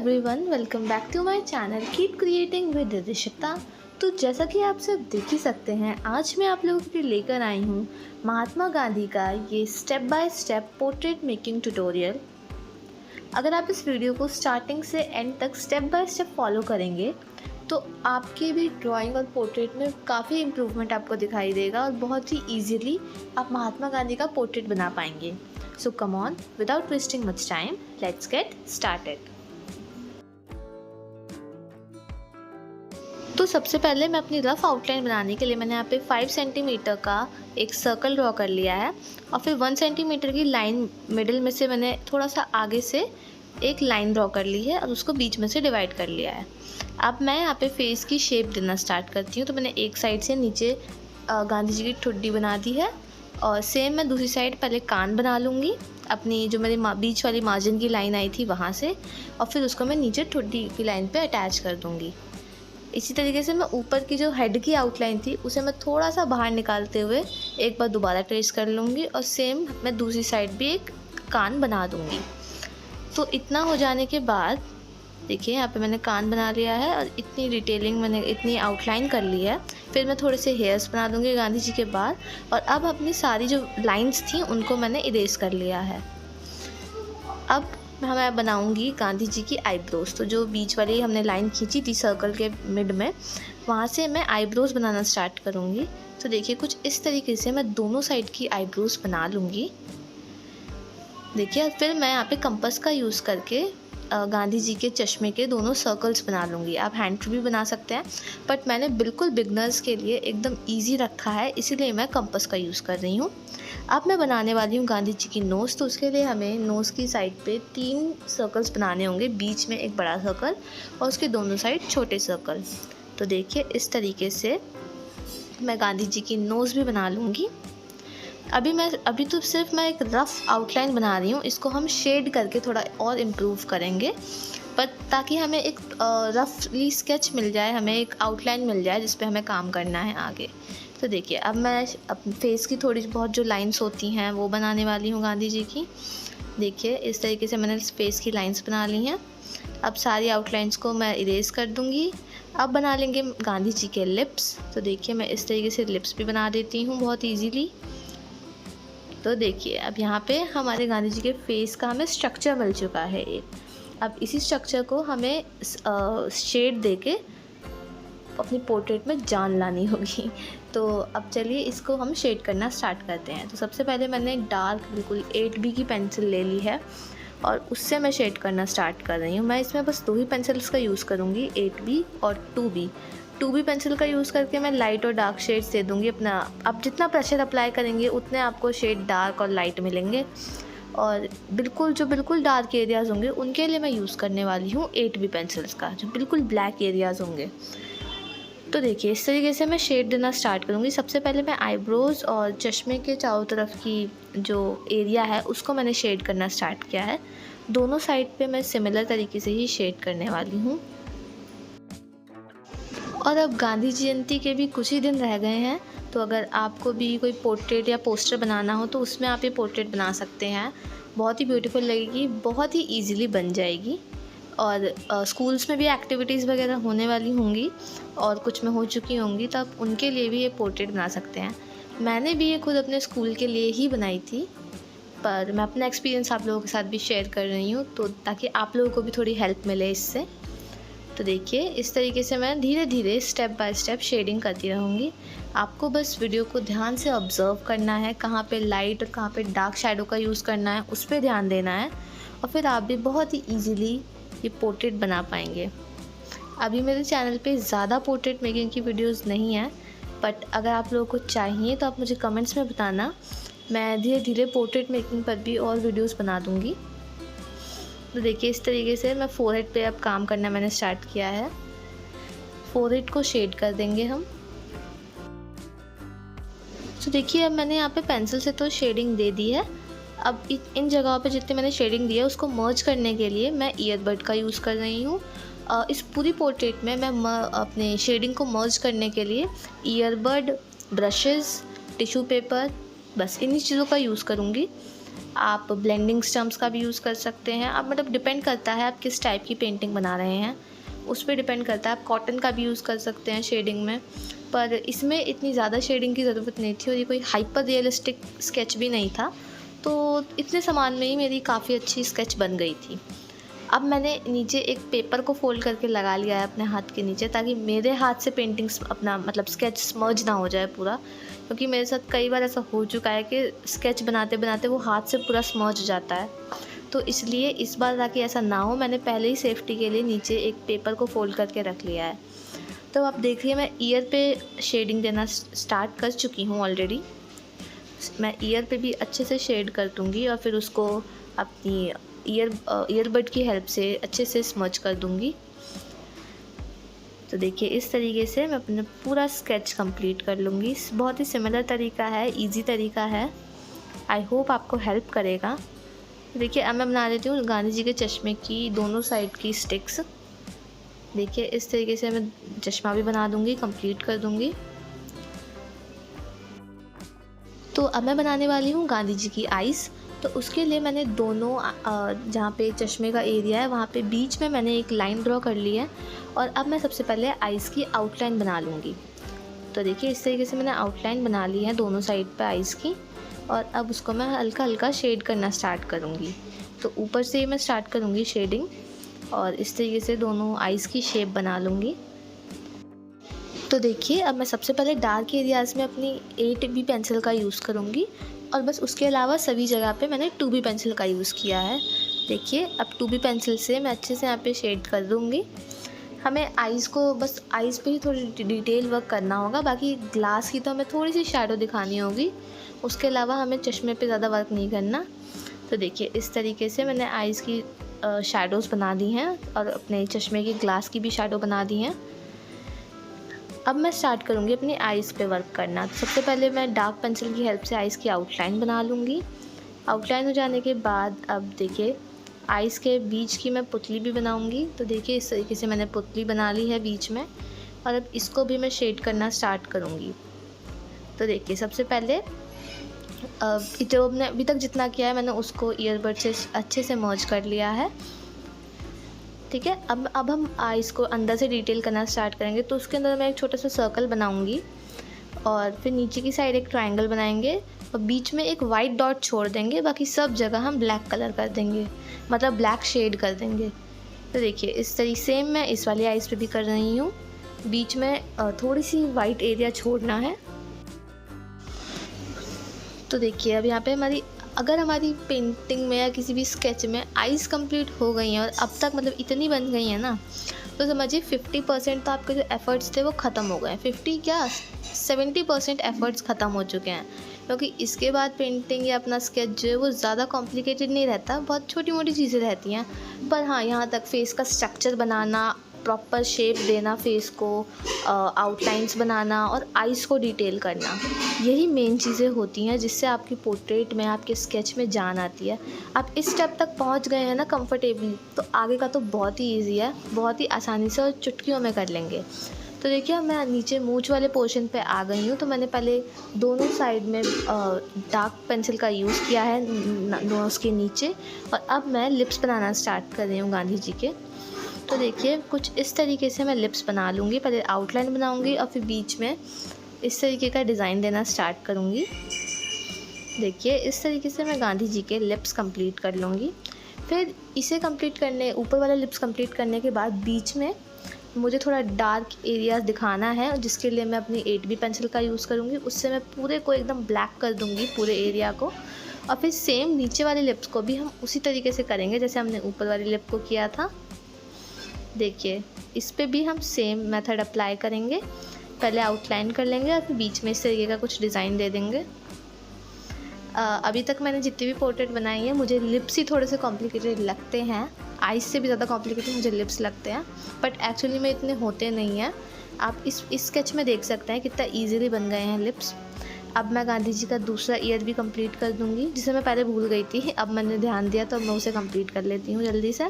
Everyone, welcome back to my channel keep creating with Ridishita. तो जैसा कि आप सब देख ही सकते हैं, आज मैं आप लोगों के लिए लेकर आई हूँ महात्मा गांधी का ये step by step portrait making tutorial. अगर आप इस वीडियो को स्टार्टिंग से एंड तक स्टेप बाय स्टेप फॉलो करेंगे तो आपके भी ड्राइंग और पोर्ट्रेट में काफ़ी इम्प्रूवमेंट आपको दिखाई देगा और बहुत ही ईजीली आप महात्मा गांधी का पोर्ट्रेट बना पाएंगे। So come on, without wasting much time, let's get started. तो सबसे पहले मैं अपनी रफ़ आउटलाइन बनाने के लिए मैंने यहाँ पे 5 सेंटीमीटर का एक सर्कल ड्रॉ कर लिया है और फिर 1 सेंटीमीटर की लाइन मिडिल में से मैंने थोड़ा सा आगे से एक लाइन ड्रॉ कर ली है और उसको बीच में से डिवाइड कर लिया है। अब मैं यहाँ पे फेस की शेप देना स्टार्ट करती हूँ। तो मैंने एक साइड से नीचे गांधी जी की ठुड्डी बना दी है और सेम मैं दूसरी साइड पहले कान बना लूँगी अपनी जो मेरी बीच वाली मार्जिन की लाइन आई थी वहाँ से, और फिर उसको मैं नीचे ठुड्डी की लाइन पे अटैच कर दूँगी। इसी तरीके से मैं ऊपर की जो हेड की आउटलाइन थी उसे मैं थोड़ा सा बाहर निकालते हुए एक बार दोबारा ट्रेस कर लूँगी और सेम मैं दूसरी साइड भी एक कान बना दूँगी। तो इतना हो जाने के बाद देखिए यहाँ पे मैंने कान बना लिया है और इतनी डिटेलिंग मैंने इतनी आउटलाइन कर ली है। फिर मैं थोड़े से हेयर्स बना दूँगी गांधी जी के बाद, और अब अपनी सारी जो लाइंस थी उनको मैंने इरेज कर लिया है। अब मैं बनाऊँगी गांधी जी की आईब्रोज। तो जो बीच वाली हमने लाइन खींची थी सर्कल के मिड में, वहाँ से मैं आईब्रोज बनाना स्टार्ट करूँगी। तो देखिए कुछ इस तरीके से मैं दोनों साइड की आईब्रोज बना लूँगी। देखिए फिर मैं यहाँ पे कंपास का यूज़ करके गांधी जी के चश्मे के दोनों सर्कल्स बना लूँगी। आप हैंड टू भी बना सकते हैं, बट मैंने बिल्कुल बिगनर्स के लिए एकदम इजी रखा है, इसीलिए मैं कंपास का यूज़ कर रही हूँ। अब मैं बनाने वाली हूँ गांधी जी की नोज़। तो उसके लिए हमें नोज़ की साइड पे 3 सर्कल्स बनाने होंगे, बीच में एक बड़ा सर्कल और उसके दोनों साइड छोटे सर्कल। तो देखिए इस तरीके से मैं गांधी जी की नोज़ भी बना लूँगी। अभी तो सिर्फ मैं एक रफ़ आउटलाइन बना रही हूँ, इसको हम शेड करके थोड़ा और इम्प्रूव करेंगे, पर ताकि हमें एक रफली स्केच मिल जाए, हमें एक आउटलाइन मिल जाए जिस पे हमें काम करना है आगे। तो देखिए अब मैं फेस की थोड़ी बहुत जो लाइंस होती हैं वो बनाने वाली हूँ गांधी जी की। देखिए इस तरीके से मैंने फेस की लाइंस बना ली हैं। अब सारी आउटलाइंस को मैं इरेज कर दूँगी। अब बना लेंगे गांधी जी के लिप्स। तो देखिए मैं इस तरीके से लिप्स भी बना देती हूँ बहुत ईजीली। तो देखिए अब यहाँ पे हमारे गांधी जी के फेस का हमें स्ट्रक्चर मिल चुका है एक। अब इसी स्ट्रक्चर को हमें शेड देके अपनी पोर्ट्रेट में जान लानी होगी। तो अब चलिए इसको हम शेड करना स्टार्ट करते हैं। तो सबसे पहले मैंने डार्क बिल्कुल 8B की पेंसिल ले ली है और उससे मैं शेड करना स्टार्ट कर रही हूँ। मैं इसमें बस 2 ही पेंसिल्स का यूज़ करूँगी, 8B और 2B। 2B पेंसिल का यूज़ करके मैं लाइट और डार्क शेड्स दे दूँगी अपना। आप जितना प्रेशर अप्लाई करेंगे उतने आपको शेड डार्क और लाइट मिलेंगे, और बिल्कुल डार्क एरियाज़ होंगे उनके लिए मैं यूज़ करने वाली हूँ 8B पेंसिल्स का, जो बिल्कुल ब्लैक एरियाज़ होंगे। तो देखिए इस तरीके से मैं शेड देना स्टार्ट करूँगी। सबसे पहले मैं आईब्रोज़ और चश्मे के चारों तरफ की जो एरिया है उसको मैंने शेड करना स्टार्ट किया है। दोनों साइड पे मैं सिमिलर तरीके से ही शेड करने वाली हूँ। और अब गांधी जयंती के भी कुछ ही दिन रह गए हैं, तो अगर आपको भी कोई पोर्ट्रेट या पोस्टर बनाना हो तो उसमें आप ये पोर्ट्रेट बना सकते हैं। बहुत ही ब्यूटीफुल लगेगी, बहुत ही ईजीली बन जाएगी। और स्कूल्स में भी एक्टिविटीज़ वगैरह होने वाली होंगी और कुछ में हो चुकी होंगी, तो आप उनके लिए भी ये पोर्ट्रेट बना सकते हैं। मैंने भी ये खुद अपने स्कूल के लिए ही बनाई थी, पर मैं अपना एक्सपीरियंस आप लोगों के साथ भी शेयर कर रही हूँ, तो ताकि आप लोगों को भी थोड़ी हेल्प मिले इससे। तो देखिए इस तरीके से मैं धीरे धीरे स्टेप बाय स्टेप शेडिंग करती रहूँगी। आपको बस वीडियो को ध्यान से ऑब्ज़र्व करना है, कहाँ पे लाइट और कहाँ पे डार्क शैडो का यूज़ करना है उस पर ध्यान देना है, और फिर आप भी बहुत ही ईजीली ये पोर्ट्रेट बना पाएंगे। अभी मेरे चैनल पे ज़्यादा पोर्ट्रेट मेकिंग की वीडियोस नहीं है, बट अगर आप लोगों को चाहिए तो आप मुझे कमेंट्स में बताना, मैं धीरे धीरे पोर्ट्रेट मेकिंग पर भी और वीडियोस बना दूँगी। तो देखिए इस तरीके से मैं फोरहेड पे अब काम करना मैंने स्टार्ट किया है। फोरहेड को शेड कर देंगे हम। तो देखिए अब मैंने यहाँ पे पेंसिल से तो शेडिंग दे दी है। अब इन जगहों पे जितने मैंने शेडिंग दी है उसको मर्ज करने के लिए मैं ईयरबड का यूज़ कर रही हूँ। इस पूरी पोर्ट्रेट में मैं अपने शेडिंग को मर्ज करने के लिए ईयरबड, ब्रशेज़, टिश्यू पेपर, बस इन्हीं चीज़ों का यूज़ करूँगी। आप ब्लेंडिंग स्टम्प्स का भी यूज़ कर सकते हैं। आप मतलब डिपेंड करता है आप किस टाइप की पेंटिंग बना रहे हैं, उस पर डिपेंड करता है। आप कॉटन का भी यूज़ कर सकते हैं शेडिंग में, पर इसमें इतनी ज़्यादा शेडिंग की ज़रूरत नहीं थी और ये कोई हाइपर रियलिस्टिक स्केच भी नहीं था, तो इतने सामान में ही मेरी काफ़ी अच्छी स्केच बन गई थी। अब मैंने नीचे एक पेपर को फ़ोल्ड करके लगा लिया है अपने हाथ के नीचे, ताकि मेरे हाथ से पेंटिंग्स अपना मतलब स्केच स्मर्ज ना हो जाए पूरा, क्योंकि मेरे साथ कई बार ऐसा हो चुका है कि स्केच बनाते बनाते वो हाथ से पूरा स्मर्ज जाता है। तो इसलिए इस बार ताकि ऐसा ना हो, मैंने पहले ही सेफ्टी के लिए नीचे एक पेपर को फ़ोल्ड करके रख लिया है। तो आप देखिए मैं ईयर पे शेडिंग देना स्टार्ट कर चुकी हूँ ऑलरेडी। मैं ईयर पे भी अच्छे से शेड कर दूँगी और फिर उसको अपनी ईयरबड की हेल्प से अच्छे से स्मच कर दूँगी। तो देखिए इस तरीके से मैं अपना पूरा स्केच कंप्लीट कर लूँगी। बहुत ही सिमिलर तरीका है, इजी तरीका है। आई होप आपको हेल्प करेगा। देखिए अब मैं बना लेती हूँ गांधी जी के चश्मे की दोनों साइड की स्टिक्स। देखिए इस तरीके से मैं चश्मा भी बना दूँगी, कंप्लीट कर दूँगी। तो अब मैं बनाने वाली हूँ गांधी जी की आइज़। तो उसके लिए मैंने दोनों जहाँ पे चश्मे का एरिया है वहाँ पे बीच में मैंने एक लाइन ड्रॉ कर ली है और अब मैं सबसे पहले आइज़ की आउटलाइन बना लूँगी। तो देखिए इस तरीके से मैंने आउटलाइन बना ली है दोनों साइड पे आइज़ की, और अब उसको मैं हल्का हल्का शेड करना स्टार्ट करूँगी। तो ऊपर से ही मैं स्टार्ट करूँगी शेडिंग और इस तरीके से दोनों आइज़ की शेप बना लूँगी। तो देखिए अब मैं सबसे पहले डार्क एरियाज़ में अपनी 8B पेंसिल का यूज़ करूँगी और बस उसके अलावा सभी जगह पे मैंने 2B पेंसिल का यूज़ किया है। देखिए अब 2B पेंसिल से मैं अच्छे से यहाँ पे शेड कर दूँगी। हमें आइज़ को बस आइज़ पे ही थोड़ी डिटेल वर्क करना होगा, बाकी ग्लास की तो हमें थोड़ी सी शैडो दिखानी होगी, उसके अलावा हमें चश्मे पे ज़्यादा वर्क नहीं करना। तो देखिए इस तरीके से मैंने आइज़ की शैडोज़ बना दी हैं और अपने चश्मे की ग्लास की भी शैडो बना दी हैं। अब मैं स्टार्ट करूँगी अपनी आइज़ पे वर्क करना। तो सबसे पहले मैं डार्क पेंसिल की हेल्प से आइज़ की आउटलाइन बना लूँगी। आउटलाइन हो जाने के बाद अब देखिए आइज़ के बीच की मैं पुतली भी बनाऊँगी। तो देखिए इस तरीके से मैंने पुतली बना ली है बीच में और अब इसको भी मैं शेड करना स्टार्ट करूँगी। तो देखिए सबसे पहले जो हमने अभी तक जितना किया है मैंने उसको ईयरबड से अच्छे से मर्ज कर लिया है। ठीक है, अब हम आइज़ को अंदर से डिटेल करना स्टार्ट करेंगे। तो उसके अंदर मैं एक छोटा सा सर्कल बनाऊंगी और फिर नीचे की साइड एक ट्रायंगल बनाएंगे और बीच में एक वाइट डॉट छोड़ देंगे। बाकी सब जगह हम ब्लैक कलर कर देंगे, मतलब ब्लैक शेड कर देंगे। तो देखिए इस तरीके सेम मैं इस वाली आइज़ पे भी कर रही हूँ। बीच में थोड़ी सी वाइट एरिया छोड़ना है। तो देखिए अब यहाँ पे अगर हमारी पेंटिंग में या किसी भी स्केच में आइज़ कंप्लीट हो गई हैं और अब तक मतलब इतनी बन गई हैं ना, तो समझिए 50% तो आपके जो एफ़र्ट्स थे वो ख़त्म हो गए। 50 क्या 70% एफ़र्ट्स ख़त्म हो चुके हैं, क्योंकि इसके बाद पेंटिंग या अपना स्केच जो है वो ज़्यादा कॉम्प्लिकेटेड नहीं रहता, बहुत छोटी मोटी चीज़ें रहती हैं। पर हाँ, यहाँ तक फेस का स्ट्रक्चर बनाना, प्रॉपर शेप देना फेस को, आउटलाइंस बनाना और आइज़ को डिटेल करना, यही मेन चीज़ें होती हैं जिससे आपकी पोर्ट्रेट में, आपके स्केच में जान आती है। आप इस स्टेप तक पहुंच गए हैं ना कंफर्टेबली, तो आगे का तो बहुत ही इजी है, बहुत ही आसानी से और चुटकियों में कर लेंगे। तो देखिए मैं नीचे मूंछ वाले पोर्शन पे आ गई हूँ। तो मैंने पहले दोनों साइड में डार्क पेंसिल का यूज़ किया है नोज़ के नीचे, और अब मैं लिप्स बनाना स्टार्ट कर रही हूँ गांधी जी के। तो देखिए कुछ इस तरीके से मैं लिप्स बना लूँगी। पहले आउटलाइन बनाऊँगी और फिर बीच में इस तरीके का डिज़ाइन देना स्टार्ट करूँगी। देखिए इस तरीके से मैं गांधी जी के लिप्स कंप्लीट कर लूँगी। फिर इसे कंप्लीट करने, ऊपर वाले लिप्स कंप्लीट करने के बाद बीच में मुझे थोड़ा डार्क एरियाज़ दिखाना है, जिसके लिए मैं अपनी 8B पेंसिल का यूज़ करूँगी। उससे मैं पूरे को एकदम ब्लैक कर दूँगी, पूरे एरिया को। और फिर सेम नीचे वाले लिप्स को भी हम उसी तरीके से करेंगे जैसे हमने ऊपर वाले लिप को किया था। देखिए इस पे भी हम सेम मेथड अप्लाई करेंगे। पहले आउटलाइन कर लेंगे और फिर बीच में इस तरीके का कुछ डिज़ाइन दे देंगे। अभी तक मैंने जितनी भी पोर्ट्रेट बनाई है, मुझे लिप्स ही थोड़े से कॉम्प्लिकेटेड लगते हैं। आइज़ से भी ज़्यादा कॉम्प्लिकेटेड मुझे लिप्स लगते हैं, बट एक्चुअली में इतने होते नहीं हैं। आप इस स्केच में देख सकते हैं कितना ईजिली बन गए हैं लिप्स। अब मैं गांधी जी का दूसरा ईयर भी कंप्लीट कर दूँगी, जिसे मैं पहले भूल गई थी। अब मैंने ध्यान दिया तो मैं उसे कंप्लीट कर लेती हूँ जल्दी से।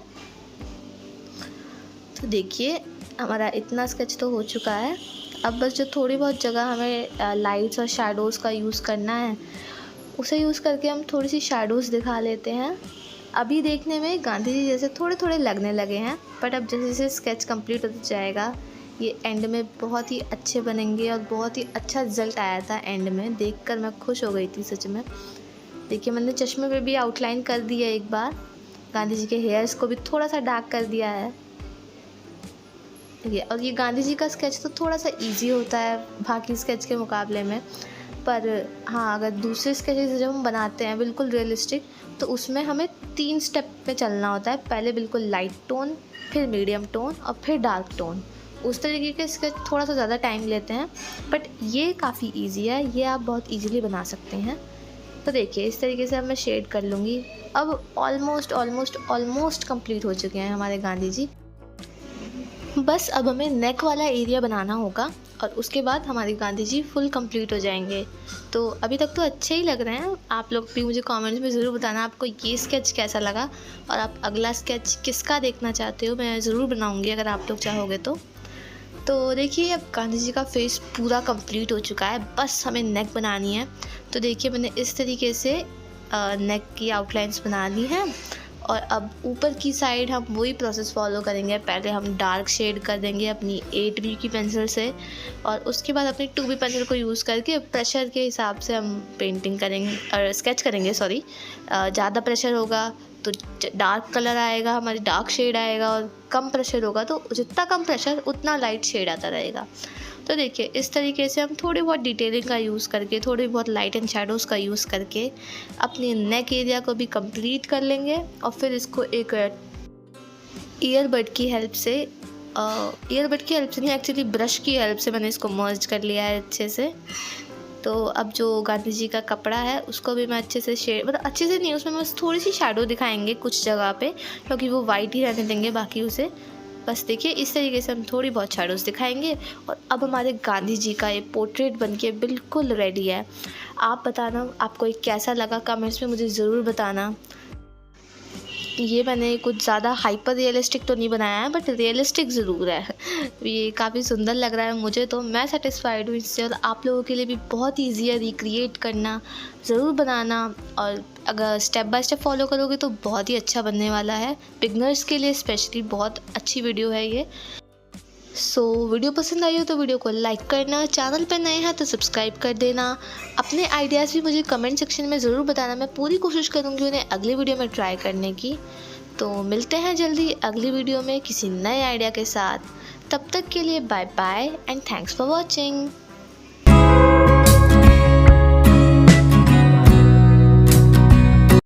तो देखिए हमारा इतना स्केच तो हो चुका है। अब बस जो थोड़ी बहुत जगह हमें लाइट्स और शैडोज़ का यूज़ करना है, उसे यूज़ करके हम थोड़ी सी शैडोज़ दिखा लेते हैं। अभी देखने में गांधी जी जैसे थोड़े थोड़े लगने लगे हैं, बट अब जैसे जैसे स्केच कंप्लीट होता जाएगा ये एंड में बहुत ही अच्छे बनेंगे और बहुत ही अच्छा रिजल्ट आया था। एंड में देखकर मैं खुश हो गई थी सच में। देखिए मैंने चश्मे पे भी आउटलाइन कर दिया एक बार, गांधी जी के हेयर्स को भी थोड़ा सा डार्क कर दिया है। देखिए, और ये गांधी जी का स्केच तो थोड़ा सा इजी होता है बाकी स्केच के मुकाबले में, पर हाँ अगर दूसरे स्केचेस जब हम बनाते हैं बिल्कुल रियलिस्टिक, तो उसमें हमें 3 स्टेप पे चलना होता है। पहले बिल्कुल लाइट टोन, फिर मीडियम टोन और फिर डार्क टोन। उस तरीके के स्केच थोड़ा सा ज़्यादा टाइम लेते हैं, बट ये काफ़ी इजी है, ये आप बहुत इजीली बना सकते हैं। तो देखिए इस तरीके से अब मैं शेड कर लूँगी। अब ऑलमोस्ट कंप्लीट हो चुके हैं हमारे गांधी जी। बस अब हमें नेक वाला एरिया बनाना होगा और उसके बाद हमारे गांधी जी फुल कंप्लीट हो जाएंगे। तो अभी तक तो अच्छे ही लग रहे हैं। आप लोग भी मुझे कमेंट्स में ज़रूर बताना आपको ये स्केच कैसा लगा और आप अगला स्केच किसका देखना चाहते हो, मैं ज़रूर बनाऊंगी अगर आप लोग चाहोगे तो। देखिए अब गांधी जी का फेस पूरा कंप्लीट हो चुका है, बस हमें नेक बनानी है। तो देखिए मैंने इस तरीके से नेक की आउटलाइंस बना ली हैं और अब ऊपर की साइड हम वही प्रोसेस फॉलो करेंगे। पहले हम डार्क शेड कर देंगे अपनी 8B की पेंसिल से और उसके बाद अपनी 2B पेंसिल को यूज़ करके प्रेशर के हिसाब से हम पेंटिंग करेंगे और स्केच करेंगे। ज़्यादा प्रेशर होगा तो डार्क कलर आएगा, हमारी डार्क शेड आएगा, और कम प्रेशर होगा तो जितना कम प्रेशर उतना लाइट शेड आता रहेगा। तो देखिए इस तरीके से हम थोड़ी बहुत डिटेलिंग का यूज़ करके, थोड़ी बहुत लाइट एंड शेडोज़ का यूज़ करके अपने नेक एरिया को भी कंप्लीट कर लेंगे और फिर इसको एक ईयरबड की हेल्प से नहीं, एक्चुअली ब्रश की हेल्प से मैंने इसको मर्ज कर लिया है अच्छे से। तो अब जो गांधी जी का कपड़ा है उसको भी मैं अच्छे से शेड, मतलब अच्छे से नहीं, उसमें बस थोड़ी सी शैडो दिखाएंगे कुछ जगह पे, क्योंकि वो वाइट ही रहने देंगे बाकी उसे। बस देखिए इस तरीके से हम थोड़ी बहुत शैडोज़ दिखाएंगे और अब हमारे गांधी जी का ये पोर्ट्रेट बनके बिल्कुल रेडी है। आप बताना आपको ये कैसा लगा, कमेंट्स में मुझे ज़रूर बताना। ये मैंने कुछ ज़्यादा हाइपर रियलिस्टिक तो नहीं बनाया है, बट रियलिस्टिक ज़रूर है। ये काफ़ी सुंदर लग रहा है मुझे, तो मैं सेटिस्फाइड हूँ इससे। और आप लोगों के लिए भी बहुत ईजी है रिक्रिएट करना, ज़रूर बनाना, और अगर स्टेप बाय स्टेप फॉलो करोगे तो बहुत ही अच्छा बनने वाला है। बिगनर्स के लिए स्पेशली बहुत अच्छी वीडियो है ये। वीडियो पसंद आई हो तो वीडियो को लाइक करना, चैनल पर नए हैं तो सब्सक्राइब कर देना। अपने आइडियाज़ भी मुझे कमेंट सेक्शन में ज़रूर बताना, मैं पूरी कोशिश करूँगी उन्हें अगली वीडियो में ट्राई करने की। तो मिलते हैं जल्दी अगली वीडियो में किसी नए आइडिया के साथ। तब तक के लिए bye bye and thanks for watching.